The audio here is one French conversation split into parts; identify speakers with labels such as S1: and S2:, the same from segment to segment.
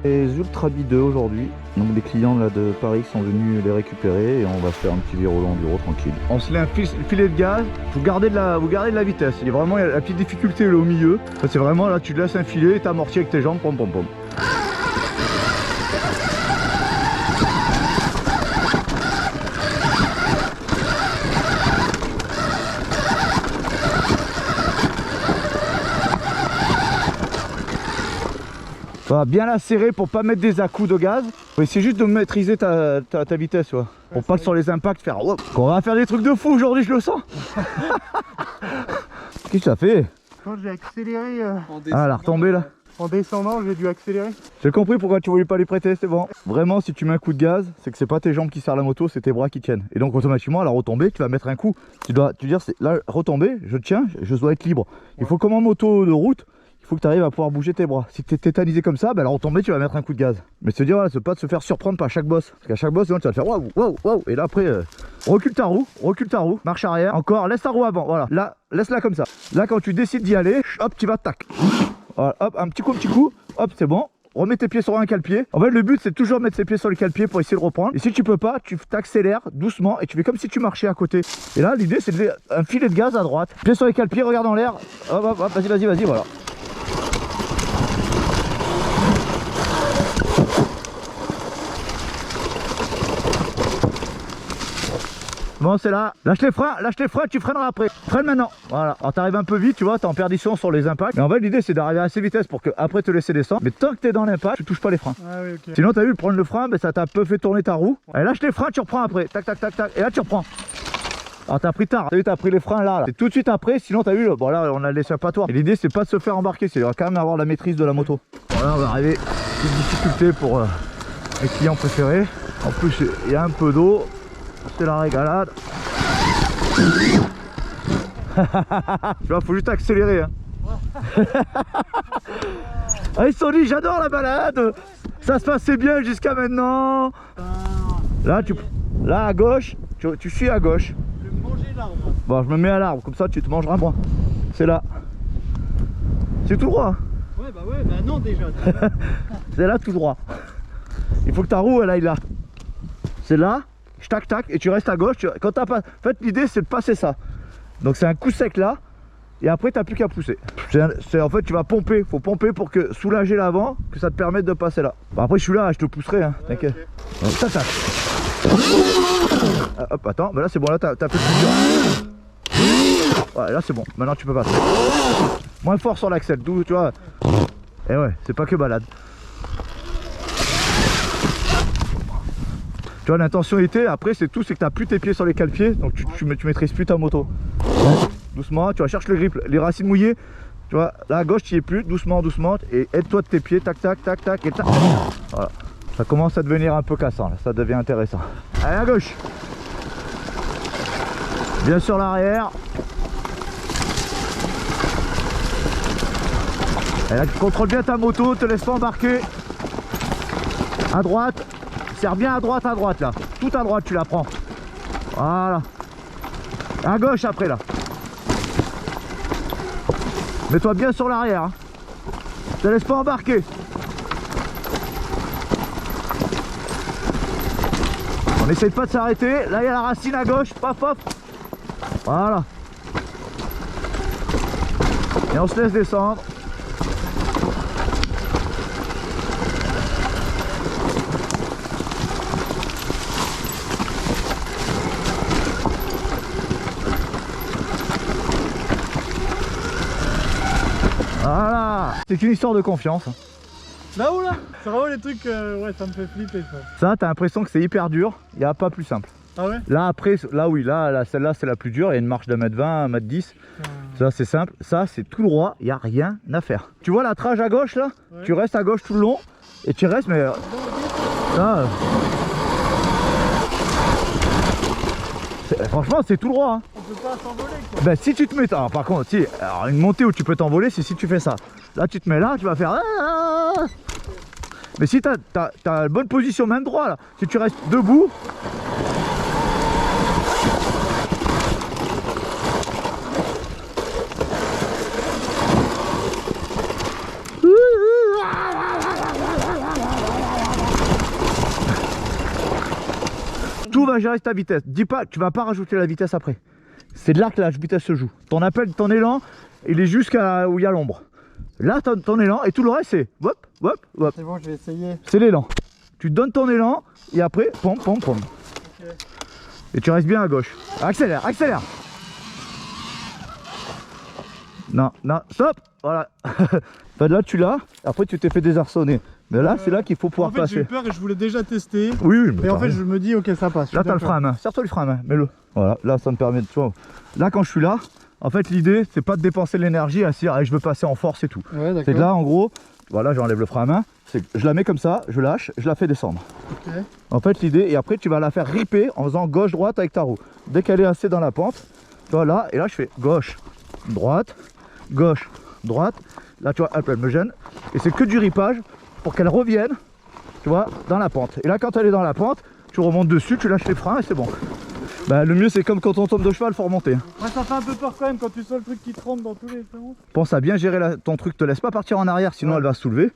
S1: Les ultra bideux aujourd'hui. Donc des clients là de Paris sont venus les récupérer et on va faire un petit virolo enduro tranquille. On se met un filet de gaz, vous gardez de la vitesse. Il y a vraiment la petite difficulté là, au milieu. C'est vraiment là tu te laisses un filet et t'amortis avec tes jambes, pom pom pom. Ça va bien la serrer pour pas mettre des à-coups de gaz. Faut essayer juste de maîtriser ta vitesse, ouais. Pour pas que sur les impacts faire wow. On va faire des trucs de fou aujourd'hui, je le sens. Qu'est-ce que ça fait?
S2: Quand j'ai accéléré
S1: ah, la retombée là.
S2: En descendant, j'ai dû accélérer.
S1: J'ai compris pourquoi tu voulais pas les prêter, c'est bon. Vraiment, si tu mets un coup de gaz, c'est que c'est pas tes jambes qui serrent la moto, c'est tes bras qui tiennent. Et donc automatiquement, à la retombée, tu vas mettre un coup. Tu dire, là, retomber, je tiens, je dois être libre. Il faut comme en moto de route, il faut que tu arrives à pouvoir bouger tes bras. Si tu es tétanisé comme ça, bah, à la retombée, tu vas mettre un coup de gaz. Mais se dire, voilà, c'est pas de se faire surprendre par chaque boss. Parce qu'à chaque boss, tu vas te faire waouh, waouh, waouh. Et là, après, recule ta roue, marche arrière. Encore, laisse ta roue avant. Voilà, là, laisse-la comme ça. Là, quand tu décides d'y aller, hop, tu vas tac. Voilà, hop, un petit coup, hop, c'est bon. Remets tes pieds sur un cale-pied. En fait, le but, c'est toujours mettre ses pieds sur le cale-pied pour essayer de reprendre. Et si tu peux pas, tu t'accélères doucement et tu fais comme si tu marchais à côté. Et là, l'idée, c'est de un filet de gaz à droite. Pieds sur les cale-pieds, regarde en l'air. Hop, hop, hop, vas-y, voilà. Bon, c'est là. Lâche les freins, tu freineras après. Freine maintenant. Voilà. Alors, t'arrives un peu vite, tu vois, t'es en perdition sur les impacts. Mais en fait, l'idée, c'est d'arriver à assez vitesse pour que après te laisser descendre. Mais tant que t'es dans l'impact, tu touches pas les freins.
S2: Ah oui, okay.
S1: Sinon, t'as vu, prendre le frein, ben, ça t'a un peu fait tourner ta roue. Allez, lâche les freins, tu reprends après. Tac, tac, tac, tac. Et là, tu reprends. Alors, t'as pris tard. T'as vu, t'as pris les freins là. C'est tout de suite après. Sinon, t'as vu, bon, là, on a laissé l'échappatoire. Et l'idée, c'est pas de se faire embarquer. C'est quand même avoir la maîtrise de la moto. Voilà, on va arriver. Petite difficulté pour les clients préférés. En plus, il y a un peu d'eau. C'est la régalade. Tu vois, faut juste accélérer hein. Ah, ils se sont dit j'adore la balade, ça se passait bien jusqu'à maintenant. Là à gauche, tu suis à gauche.
S2: Je vais me manger l'arbre.
S1: Bon, je me mets à l'arbre, comme ça tu te mangeras moins. C'est là. C'est tout droit.
S2: Ouais bah non déjà.
S1: C'est là tout droit. Il faut que ta roue elle aille là. C'est là. Tac tac et tu restes à gauche. Quand t'as pas. En fait l'idée c'est de passer ça. Donc c'est un coup sec là. Et après t'as plus qu'à pousser. En fait tu vas pomper. Faut pomper pour que soulager l'avant. Que ça te permette de passer là. Bon, après je suis là, je te pousserai hein. Ouais, t'inquiète. Okay. Tac tac. Ah, hop attends. Mais là c'est bon, là t'as fait plus dur. Ouais là c'est bon. Maintenant tu peux passer. Moins fort sur l'axel. D'où tu vois. Et ouais, c'est pas que balade. Tu vois l'intention était, après c'est tout, c'est que tu n'as plus tes pieds sur les cale-pieds, donc tu maîtrises plus ta moto. Doucement, tu vas chercher le grip, les racines mouillées, tu vois, là à gauche tu n'y es plus, doucement, et aide-toi de tes pieds, tac, tac, tac, tac, et tac. Voilà, ça commence à devenir un peu cassant, là. Ça devient intéressant. Allez à gauche. Bien sur l'arrière. Et là tu contrôles bien ta moto, te laisse pas embarquer. À droite. Serre bien à droite là. Tout à droite tu la prends. Voilà. À gauche après là. Mets-toi bien sur l'arrière. Hein. Te laisse pas embarquer. On essaye pas de s'arrêter. Là il y a la racine à gauche. Paf paf. Voilà. Et on se laisse descendre. Voilà. C'est une histoire de confiance.
S2: Là-haut là. C'est vraiment les trucs, ouais ça me fait flipper ça.
S1: Ça t'as l'impression que c'est hyper dur, il n'y a pas plus simple.
S2: Ah ouais.
S1: Là après, là oui, là celle-là c'est la plus dure, il y a une marche de 1m20, 1m10. Ça c'est simple, ça c'est tout droit, il n'y a rien à faire. Tu vois la trage à gauche là, ouais. Tu restes à gauche tout le long et tu restes mais... là, franchement c'est tout droit hein.
S2: On peut pas s'envoler quoi.
S1: Ben si tu te mets... Alors, par contre, si, alors, une montée où tu peux t'envoler c'est si tu fais ça. Là tu te mets là, tu vas faire... Mais si t'as une bonne position même droit là, si tu restes debout... à gérer ta vitesse. Dis pas, tu vas pas rajouter la vitesse après. C'est de là que la vitesse se joue. Ton appel, ton élan, il est jusqu'à où il y a l'ombre. Là, ton élan, et tout le reste, c'est hop, hop, hop.
S2: C'est bon, je vais essayer.
S1: C'est l'élan. Tu donnes ton élan, et après, pom, pom, pom.
S2: Ok.
S1: Et tu restes bien à gauche. Accélère, accélère. Non, non, stop. Voilà. Enfin, là, tu l'as. Après, tu t'es fait désarçonner. Mais là, c'est là qu'il faut pouvoir
S2: En fait, j'ai eu
S1: passer.
S2: peur et je voulais déjà tester.
S1: Oui, oui. Mais
S2: Et en fait,
S1: pareil.
S2: je me dis, ok, ça passe.
S1: Là, t'as le frein à main. Serre-toi le frein à main. Mets-le. Voilà. Là, ça me permet de. Tu vois. Là, quand je suis là, en fait, l'idée, c'est pas de dépenser de l'énergie à se dire, allez, je veux passer en force et tout.
S2: Ouais, d'accord.
S1: C'est que là, en gros, voilà, j'enlève le frein à main. C'est que je la mets comme ça, je lâche, je la fais descendre.
S2: Ok.
S1: En fait, l'idée, et après, tu vas la faire ripper en faisant gauche-droite avec ta roue. Dès qu'elle est assez dans la pente, tu vois là, et là, je fais gauche, droite, gauche, droite. Là, tu vois, elle me gêne. Et c'est que du ripage pour qu'elle revienne, tu vois, dans la pente. Et là, quand elle est dans la pente, tu remontes dessus, tu lâches les freins et c'est bon. Bah, le mieux, c'est comme quand on tombe de cheval, faut remonter.
S2: Ouais, ça fait un peu peur quand même quand tu sens le truc qui tremble dans tous les sens.
S1: Pense à bien gérer ton truc, te laisse pas partir en arrière, sinon
S2: Ouais.
S1: elle va se soulever.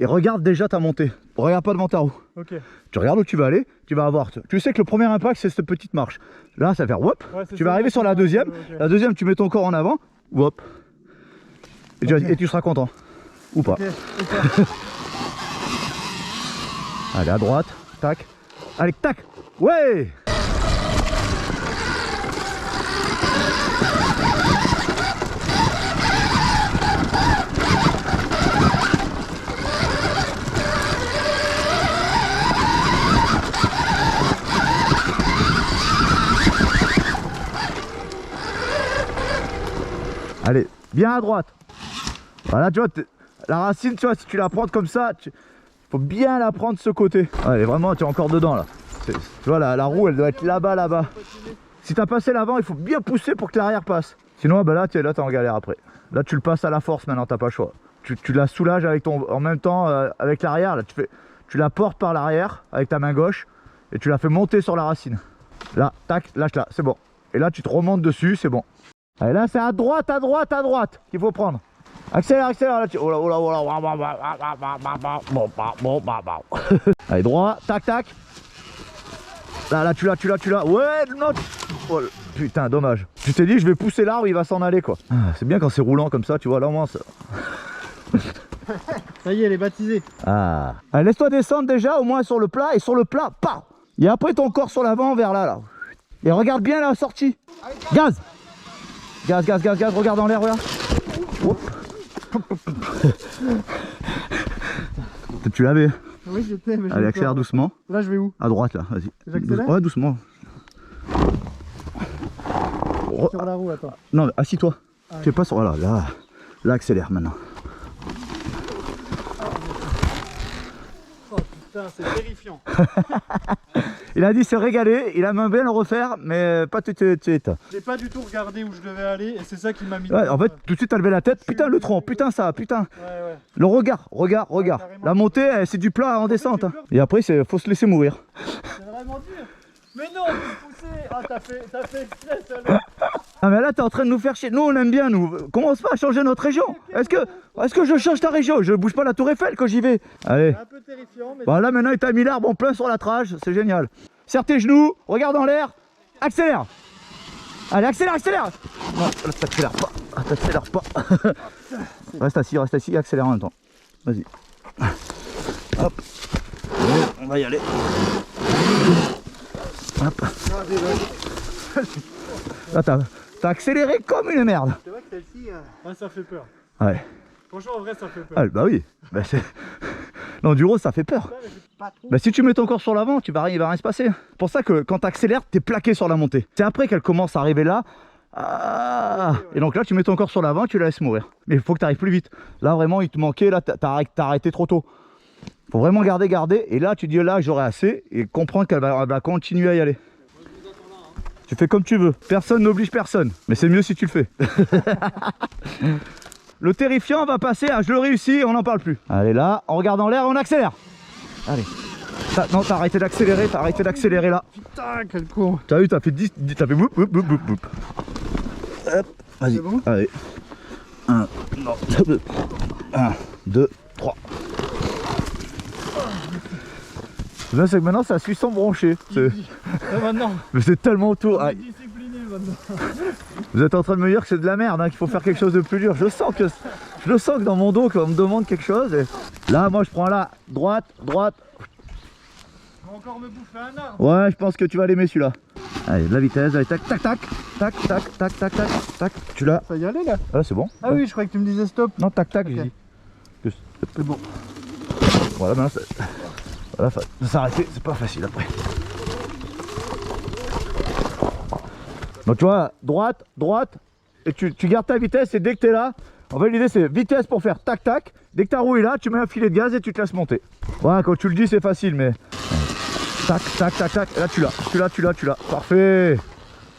S1: Et regarde déjà ta montée. Regarde pas devant ta roue.
S2: Ok.
S1: Tu regardes où tu vas aller, tu vas avoir. Tu sais que le premier impact, c'est cette petite marche. Là, ça va faire whoop.
S2: Ouais, c'est
S1: Tu vas
S2: ça,
S1: arriver sur la
S2: ok.
S1: deuxième. La deuxième, tu mets ton corps en avant. Whoop. Et,
S2: Ok.
S1: et tu seras content. Ou pas.
S2: Ok, super.
S1: Allez, à droite. Tac. Allez, tac. Ouais. Allez, bien à droite. Voilà, tu vois, la racine, tu vois, si tu la prends comme ça, faut bien la prendre de ce côté. Allez, vraiment, tu es encore dedans là. Tu vois, la roue, elle doit être là-bas, là-bas. Si tu as passé l'avant, il faut bien pousser pour que l'arrière passe. Sinon, bah là, tu es en galère après. Là, tu le passes à la force maintenant, t'as pas le choix. Tu la soulages avec en même temps avec l'arrière. Là, tu la portes par l'arrière avec ta main gauche et tu la fais monter sur la racine. Là, tac, lâche-la, c'est bon. Et là, tu te remontes dessus, c'est bon. Allez, là, c'est à droite, à droite, à droite qu'il faut prendre. Accélère, accélère, là, oh là, oh là, oh là. Allez, droit, tac, tac. Là, tu l'as. Ouais, non. Oh, putain, dommage. Tu t'es dit, je vais pousser l'arbre, il va s'en aller, quoi. Ah, c'est bien quand c'est roulant comme ça, tu vois, là, au moins, ça.
S2: Ça y est, elle est baptisée.
S1: Ah. Allez, laisse-toi descendre déjà, au moins sur le plat, et sur le plat, paf. Et après, ton corps sur l'avant, vers là. Et regarde bien la sortie. Gaz. Gaz, gaz, gaz, gaz, regarde en l'air, regarde. Hop. Tu l'avais.
S2: Oui, je sais, mais
S1: Allez, accélère doucement.
S2: Là, je vais où?
S1: À droite, là, vas-y.
S2: J'accélère?
S1: Ouais, doucement.
S2: Sur la roue, attends.
S1: Non, mais assis-toi.
S2: Ah,
S1: Tu es pas sur. Voilà, là, accélère maintenant.
S2: Oh putain, c'est terrifiant.
S1: Il a dit se régaler, il a même bien le refaire, mais pas tout de suite.
S2: J'ai pas du tout regardé où je devais aller et c'est ça qui m'a mis.
S1: Ouais, en fait, tout de suite, t'as levé la tête. Putain, le tronc, putain, ça, putain.
S2: Ouais.
S1: Le regard.
S2: carrément.
S1: La montée, c'est du plat en descente. Hein. Et après, faut se laisser mourir.
S2: C'est vraiment dur. Mais non, vous poussez. Ah, t'as fait exprès, celle-là.
S1: Ah, mais là, t'es en train de nous faire chier. Nous, on aime bien, nous. Commence pas à changer notre région. Est-ce que je change ta région? Je bouge pas la Tour Eiffel quand j'y vais. Allez.
S2: C'est un peu terrifiant, mais.
S1: Bon, là, maintenant, il t'a mis l'arbre en plein sur la trage. C'est génial. Serre tes genoux, regarde en l'air, accélère. Allez, accélère, accélère. Non, là, t'accélères pas. Ah, t'accélères pas. Reste assis, accélère en même temps. Vas-y. Hop. On va y aller. Hop. Là, t'as accéléré comme une merde.
S2: C'est vrai que celle-ci. Ah, ça fait peur.
S1: Ouais.
S2: Franchement, en vrai, ça fait peur.
S1: Ah, bah oui. Bah, l'enduro, ça fait peur.
S2: Pas trop.
S1: Bah si tu mets ton corps sur l'avant, il va rien se passer. C'est pour ça que quand tu accélères, tu es plaqué sur la montée. C'est après qu'elle commence à arriver là. Ah, et donc là, tu mets ton corps sur l'avant, tu la laisses mourir. Mais il faut que tu arrives plus vite. Là, vraiment, il te manquait, là, t'as arrêté trop tôt. Faut vraiment garder. Et là, tu dis, là, j'aurai assez. Et comprendre qu'elle va continuer à y aller. Tu fais comme tu veux. Personne n'oblige personne. Mais c'est mieux si tu le fais. Le terrifiant va passer à je le réussis, on n'en parle plus. Allez là, on regarde en l'air et on accélère. Allez. Non, t'as arrêté d'accélérer là.
S2: Putain, quel con.
S1: T'as vu, t'as fait 10, t'as fait boum, boum, boum, boum, boum. Hop, vas-y.
S2: C'est bon?
S1: Allez. 1, 2, 3. Le c'est que maintenant ça suit sans brancher.
S2: Maintenant,
S1: Mais c'est tellement autour.
S2: on
S1: Ah,
S2: est discipliné maintenant.
S1: vous êtes en train de me dire que c'est de la merde, hein, qu'il faut faire quelque chose de plus dur. Je le sens que dans mon dos, quand on me demande quelque chose. Là, moi je prends là, droite, droite.
S2: On va encore me bouffer un arbre.
S1: Ouais, je pense que tu vas l'aimer celui-là. Allez, de la vitesse, allez, tac, tac, tac, tac, tac, tac, tac, tac, tac. Tu l'as.
S2: Ça y allait là.
S1: Ah, c'est bon.
S2: Ah oui, je croyais que tu me disais stop.
S1: Non, tac, tac, j'ai
S2: Ok.
S1: dit.
S2: C'est bon.
S1: Voilà, maintenant, voilà, de s'arrêter, c'est pas facile après. Donc tu vois, droite, droite, et tu gardes ta vitesse et dès que tu es là, en fait l'idée c'est vitesse pour faire tac tac, dès que ta roue est là, tu mets un filet de gaz et tu te laisses monter. Voilà, quand tu le dis c'est facile mais... Tac, tac, tac, tac, là tu l'as, parfait.